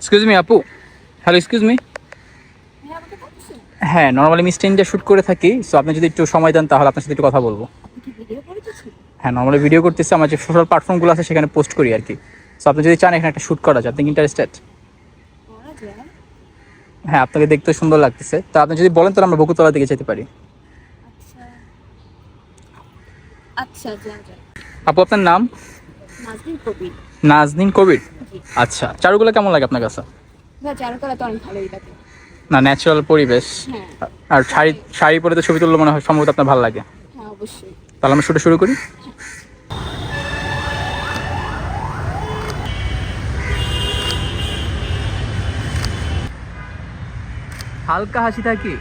Excuse me আপু, hello excuse me. হ্যাঁ, normally mister India shoot করে থাকি, সো আপনি যদি একটু সময় দেন তাহলে আপনার সাথে একটু কথা বলবো। হ্যাঁ, নর্মালি ভিডিও করতেছি, আমার যে সোশ্যাল প্ল্যাটফর্মগুলো আছে সেখানে পোস্ট করি আর কি। সো আপনি যদি চান এখানে একটা শ্যুট করা যায়, আপনি ইন্টারেস্টেড? হ্যাঁ, আপনাকে দেখতে সুন্দর লাগতেছে, তো আপনি যদি বলেন তাহলে আমরা বকুতলা দিকে যেতে পারি। আচ্ছা যান যান। আপু আপনার নাম? নাজনীন কবির। নাজনীন কবির। আচ্ছা, চারুগুলো কেমন লাগে আপনার কাছে? হ্যাঁ, চারুকলা তো অনেক ভালোই লাগে। না, ন্যাচারাল পরিবেশ। হ্যাঁ আর শাড়ি শাড়ি পরে তো ছবি তুললে মনে হয় সম্ভবত আপনার ভালো লাগে। হ্যাঁ অবশ্যই। তাহলে আমরা শুটে শুরু করি। হালকা হাসি থাকি।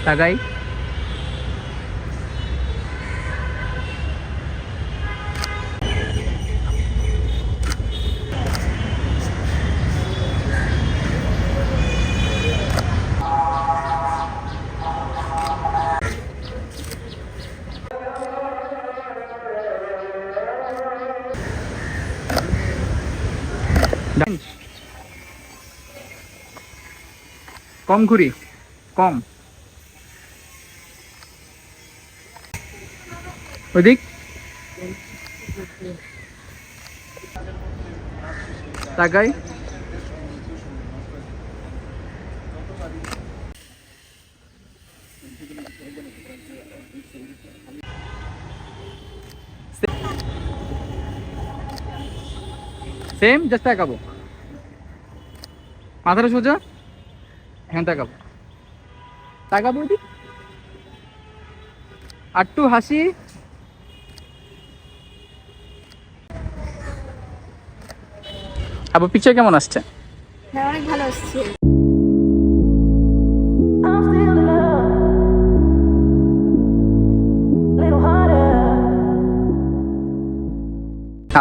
তাকাই। কম ঘুরি, কম ওইদিক তাকাই। সেম, জাস্ট তাকাবো, মাথাটা সোজা, হ্যাঁ তাকাবো, তাকাবো ওইদিক, আর একটু হাসি। আপু পিকচার কেমন আসছে? হ্যাঁ অনেক ভালো আসছে।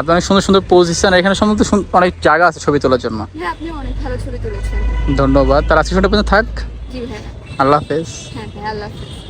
আপনি অনেক সুন্দর সুন্দর পজিশন, এখানে সম্ভবত অনেক জায়গা আছে ছবি তোলার জন্য। হ্যাঁ আপনি অনেক ভালো ছবি তুলেছেন। ধন্যবাদ। তার আজকে শুনতে পর্যন্ত থাক। জি ভাই। আল্লাহ হাফেজ। হ্যাঁ হ্যাঁ, আল্লাহ হাফেজ।